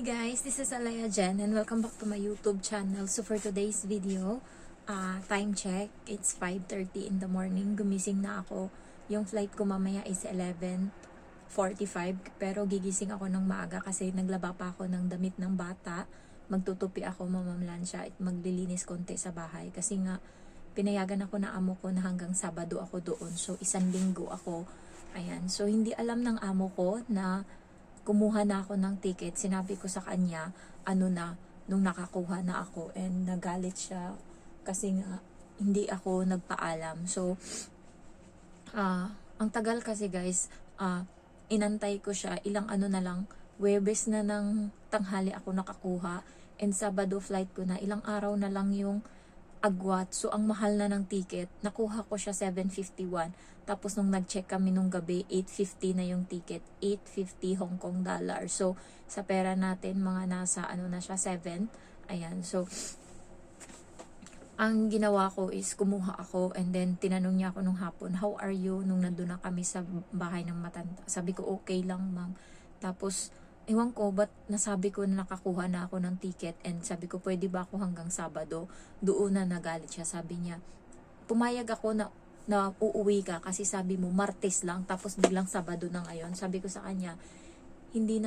guys, this is Alaya Jen and welcome back to my YouTube channel. So for today's video, time check, it's 5:30 in the morning. Gumising na ako. Yung flight ko mamaya is 11:45 pero gigising ako ng maaga kasi naglaba pa ako ng damit ng bata. Magtutupi ako, mamamlansya at maglilinis konti sa bahay kasi nga pinayagan ako na amo ko na hanggang Sabado ako doon. So isang linggo ako. Ayan. So hindi alam ng amo ko na kumuha na ako ng ticket. Sinabi ko sa kanya, nung nakakuha na ako, and nagalit siya kasi nga hindi ako nagpaalam. So, ang tagal kasi guys, inantay ko siya, ilang na lang, Huwebes na ng tanghali ako nakakuha, and Sabado flight ko na, ilang araw na lang yung agwat. So, ang mahal na ng ticket, nakuha ko siya 751. Tapos, nung nag-check kami nung gabi, 850 na yung ticket. 850 Hong Kong dollar. So, sa pera natin, mga nasa, na siya, 7. Ayan. So, ang ginawa ko is, kumuha ako, and then, tinanong niya ako nung hapon, how are you? Nung nandun na kami sa bahay ng matanda. Sabi ko, okay lang, ma'am. Tapos, ewan ko, ba't nasabi ko na nakakuha na ako ng ticket, and sabi ko, pwede ba ako hanggang Sabado? Doon na nagalit siya. Sabi niya, pumayag ako na uuwi ka kasi sabi mo Martes lang, tapos biglang Sabado na ngayon. Sabi ko sa kanya, hindi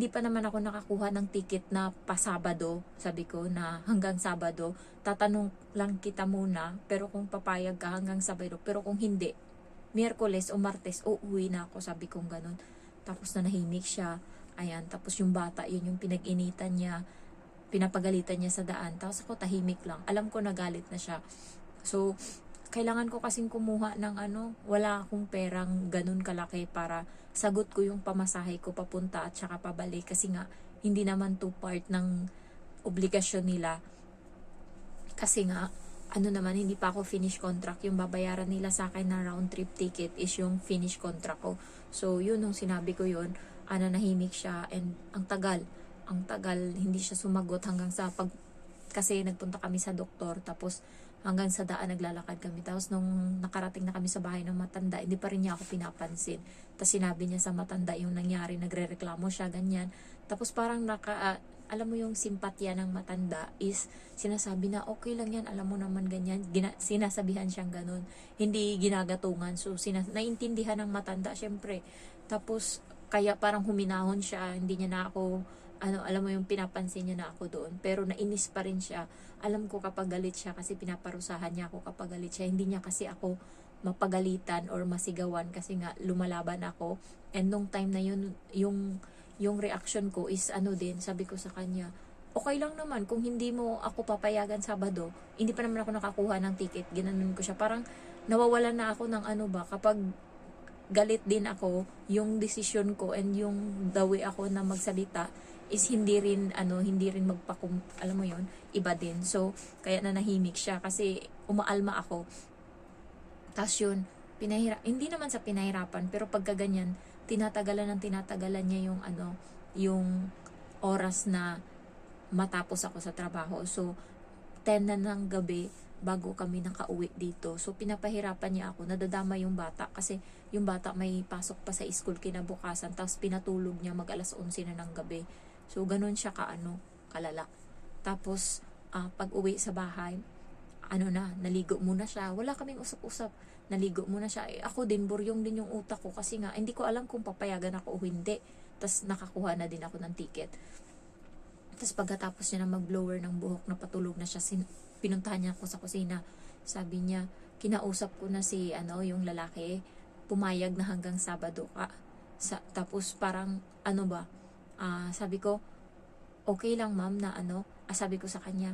pa naman ako nakakuha ng ticket na pa Sabado. Sabi ko na hanggang Sabado, tatanong lang kita muna, pero kung papayag ka hanggang Sabado, pero kung hindi, Miyerkules o Martes, uuwi na ako. Sabi kong ganun. Tapos na nahimik siya. Ayan, tapos yung bata, yun yung pinag-initan niya, pinapagalitan niya sa daan. Tapos ako tahimik lang. Alam ko nagalit na siya. So, kailangan ko kasing kumuha ng wala akong perang ganun kalaki para sagot ko yung pamasahe ko papunta at saka pabalik. Kasi nga, hindi naman to part ng obligasyon nila. Kasi nga, naman, hindi pa ako finish contract. Yung babayaran nila sa akin na round trip ticket is yung finish contract ko. So, yun, nung sinabi ko yun, nahimik siya, and ang tagal, hindi siya sumagot hanggang sa kasi nagpunta kami sa doktor, tapos hanggang sa daan naglalakad kami. Tapos nung nakarating na kami sa bahay ng matanda, hindi pa rin niya ako pinapansin. Tapos sinabi niya sa matanda yung nangyari, nagrereklamo siya, ganyan. Tapos parang alam mo yung simpatya ng matanda is sinasabi na okay lang yan, alam mo naman ganyan. Sinasabihan siyang ganun, hindi ginagatungan. So naintindihan ng matanda syempre. Tapos kaya parang huminahon siya, hindi niya na ako alam mo yung pinapansin niya na ako doon, pero nainis pa rin siya. Alam ko kapag galit siya kasi pinaparusahan niya ako kapag galit siya. Hindi niya kasi ako mapagalitan or masigawan kasi nga lumalaban ako. And nung time na yun, yung reaction ko is din, sabi ko sa kanya, okay lang naman kung hindi mo ako papayagan Sabado, hindi pa naman ako nakakuha ng ticket. Ginanon ko siya, parang nawawalan na ako ng kapag galit din ako, yung decision ko and yung the way ako na magsalita is hindi rin alam mo yon, iba din. So kaya na nahimik siya kasi umaalma ako. Tapos yun, hindi naman sa pinahirapan, pero pagka ganyan, tinatagalan niya yung oras na matapos ako sa trabaho. So 10 na ng gabi bago kami nakauwi dito. So, pinapahirapan niya ako. Nadadama yung bata kasi yung bata may pasok pa sa school kinabukasan. Tapos, pinatulog niya mag-alas 11 na ng gabi. So, ganun siya kalala. Tapos, pag uwi sa bahay, naligo muna siya. Wala kaming usap-usap. Naligo muna siya. Ako din, buryong din yung utak ko kasi nga, hindi ko alam kung papayagan ako o hindi. Tapos, nakakuha na din ako ng ticket. Tapos, pagkatapos niya na mag-blower ng buhok, napatulog na siya, pinuntahan niya ako sa kusina. Sabi niya, kinausap ko na si yung lalaki, pumayag na hanggang Sabado ka. Tapos parang sabi ko, okay lang ma'am na sabi ko sa kanya,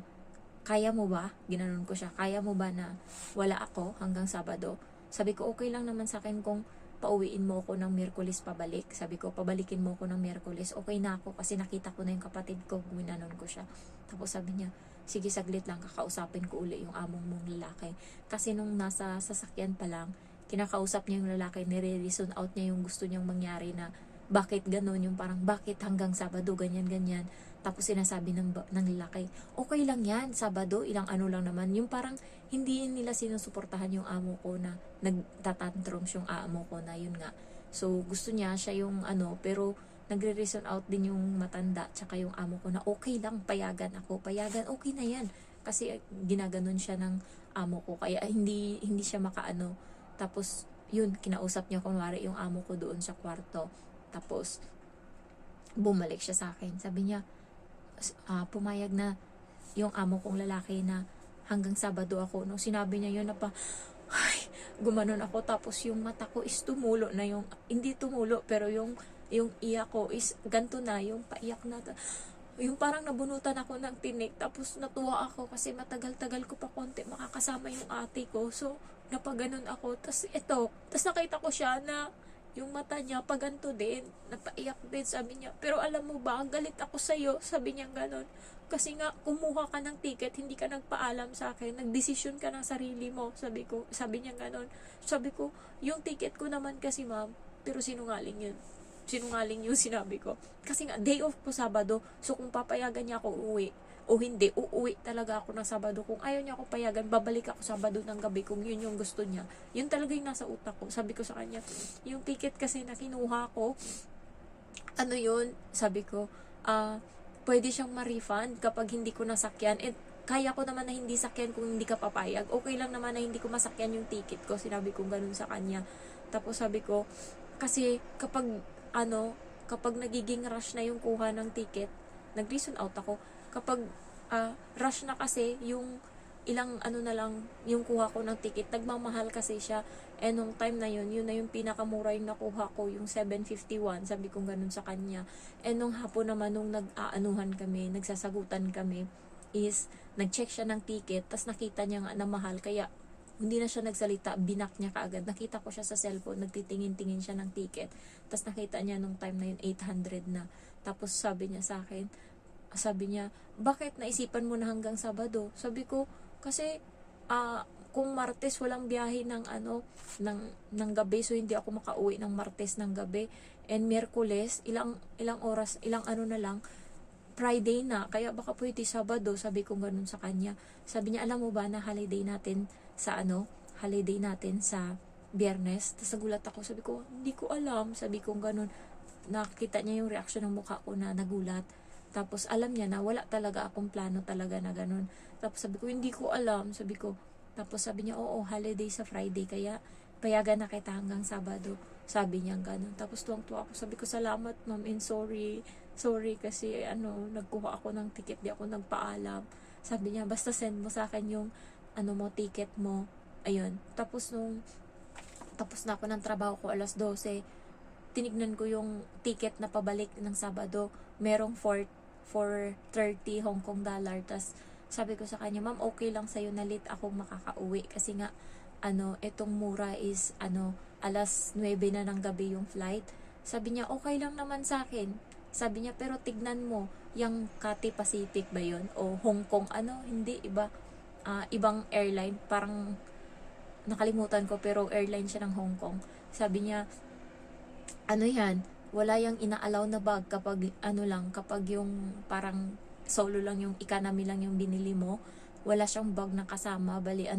kaya mo ba? Ginanon ko siya, kaya mo ba na wala ako hanggang Sabado? Sabi ko, okay lang naman sa akin kung pauwiin mo ako ng Miyerkules pabalik. Sabi ko, pabalikin mo ako ng Miyerkules. Okay na ako kasi nakita ko na yung kapatid ko. Ginanon ko siya. Tapos sabi niya, sige saglit lang, kakausapin ko uli yung among mong lalaki. Kasi nung nasa sasakyan pa lang, kinakausap niya yung lalaki, nire-reason out niya yung gusto niyang mangyari na bakit ganun, yung parang bakit hanggang Sabado, ganyan. Tapos sinasabi ng lalaki, okay lang yan, Sabado, ilang lang naman. Yung parang hindi nila sinusuportahan yung amo ko na nagtatantrums yung amo ko na yun nga. So gusto niya siya yung pero nagre-reason out din yung matanda tsaka yung amo ko na okay lang, payagan ako, payagan, okay na yan. Kasi ginaganon siya ng amo ko, kaya hindi hindi siya makaano. Tapos yun, kinausap niya kunwari yung amo ko doon sa kwarto. Tapos bumalik siya sa akin. Sabi niya, pumayag na yung amo kong lalaki na hanggang Sabado ako. Nung sinabi niya yun na pa, ay, gumanon ako. Tapos yung mata ko is tumulo na yung, hindi tumulo, pero yung iyak ko is ganto na, yung paiyak na. Yung parang nabunutan ako ng tinik. Tapos natuwa ako kasi matagal-tagal ko pa konti makakasama yung ate ko. So, napaganon ako. Tapos ito, tapos nakita ko siya na yung mata niya, paganto din, napaiyak din, sabi niya. Pero alam mo ba, galit ako sa'yo, sabi niya ganon. Kasi nga, kumuha ka ng ticket, hindi ka nagpaalam sa akin, nagdesisyon ka ng sarili mo, sabi niya ganon. Sabi ko, yung ticket ko naman kasi ma'am, pero sinungaling yun. Sinungaling yung sinabi ko. Kasi nga, day off ko Sabado, so kung papayagan niya ako uuwi, o hindi, uuwi talaga ako ng Sabado. Kung ayaw niya ako payagan, babalik ako Sabado ng gabi kung yun yung gusto niya. Yun talaga yung nasa utak ko. Sabi ko sa kanya, yung ticket kasi na kinuha ko, ano yun, sabi ko, pwede siyang ma-refund kapag hindi ko nasakyan. And kaya ko naman na hindi sakyan kung hindi ka papayag. Okay lang naman na hindi ko masakyan yung ticket ko. Sinabi ko ganun sa kanya. Tapos sabi ko, kasi kapag nagiging rush na yung kuha ng ticket, nag-reason out ako. Kapag rush na kasi yung ilang na lang yung kuha ko ng ticket, nagmamahal kasi siya. And nung time na yun na yung pinakamura yung nakuha ko, yung 751, sabi ko ganun sa kanya. And nung hapon naman, nung nag-aanuhan kami, nagsasagutan kami, is nag-check siya ng ticket, tas nakita niya nga na mahal, kaya hindi na siya nagsalita, binak niya kaagad. Nakita ko siya sa cellphone, nagtitingin-tingin siya ng ticket, tas nakita niya nung time na yun 800 na. Tapos sabi niya, bakit naisipan mo na hanggang Sabado? Sabi ko, kasi kung Martes walang biyahe ng gabi, so hindi ako makauwi ng Martes ng gabi. And Miyerkules, ilang oras, na lang, Friday na, kaya baka pwede Sabado, sabi ko ganun sa kanya. Sabi niya, alam mo ba na holiday natin sa Biyernes? Tapos nagulat ako, sabi ko, hindi ko alam, sabi ko ganun. Nakita niya yung reaction ng mukha ko na nagulat. Tapos alam niya na wala talaga akong plano talaga na ganun. Tapos sabi ko, hindi ko alam, sabi ko. Tapos sabi niya, oo, holiday sa Friday, kaya payagan na kita hanggang Sabado. Sabi niya ganun. Tapos tuwang-tuwa ako, sabi ko, salamat ma'am, and sorry kasi nagkuha ako ng ticket, di ako nagpaalam. Sabi niya, basta send mo sa akin yung ticket mo. Ayun. Tapos na ako ng trabaho ko, 12:00, tinignan ko yung ticket na pabalik ng Sabado. Merong 430 Hong Kong dollar. Tas sabi ko sa kanya, ma'am, okay lang sa'yo na late ako makakauwi. Kasi nga, itong mura is, 9:00 na ng gabi yung flight. Sabi niya, okay lang naman sa akin. Sabi niya, pero tignan mo, yung Cathay Pacific ba yun? O Hong Kong, hindi, iba. Ibang airline, parang nakalimutan ko, pero airline siya ng Hong Kong. Sabi niya, yan, wala yung ina-allow na bag kapag kapag yung parang solo lang, yung economy lang yung binili mo, wala siyang bag na kasama, bali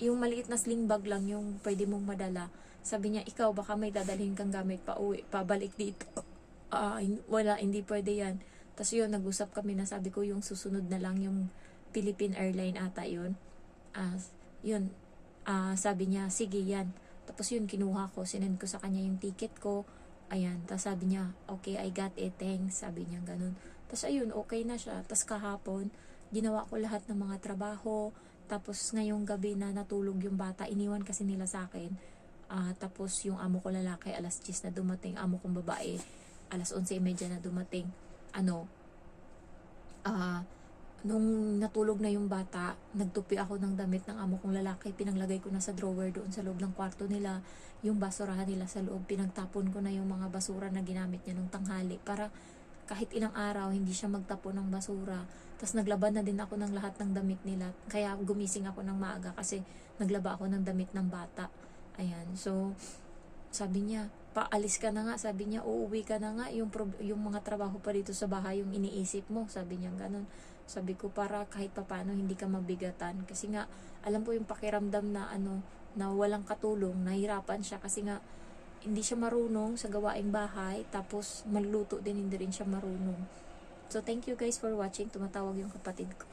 yung maliit na sling bag lang yung pwede mong madala. Sabi niya, ikaw baka may dadalhin kang gamit pabalik dito. Wala, hindi pwede yan. Tapos yun, nag-usap kami na, sabi ko yung susunod na lang yung Philippine Airline ata yun. Sabi niya, sige yan. Tapos yun, kinuha ko, sinend ko sa kanya yung ticket ko. Ayan, tapos sabi niya, okay, I got it, thanks. Sabi niya ganun. Tapos ayun, okay na siya. Tapos kahapon, ginawa ko lahat ng mga trabaho. Tapos ngayong gabi na natulog yung bata, iniwan kasi nila sa akin. Tapos yung amo ko lalaki, 10:00 na dumating. Amo kong babae, 11:30 na dumating. Nung natulog na yung bata, nagtupi ako ng damit ng amo kong lalaki, pinanglagay ko na sa drawer doon sa loob ng kwarto nila. Yung basurahan nila sa loob, pinagtapon ko na yung mga basura na ginamit niya nung tanghali para kahit ilang araw hindi siya magtapon ng basura. Tapos naglaba na din ako ng lahat ng damit nila, kaya gumising ako ng maaga kasi naglaba ako ng damit ng bata. Ayan, so sabi niya, paalis ka na nga, sabi niya, uuwi ka na nga, yung mga trabaho pa dito sa bahay yung iniisip mo, sabi niya ganun. Sabi ko, para kahit papano hindi ka mabigatan, kasi nga alam ko yung pakiramdam na na walang katulong, nahirapan siya kasi nga hindi siya marunong sa gawaing bahay, tapos maluluto din hindi rin siya marunong. So thank you guys for watching. Tumatawag yung kapatid ko.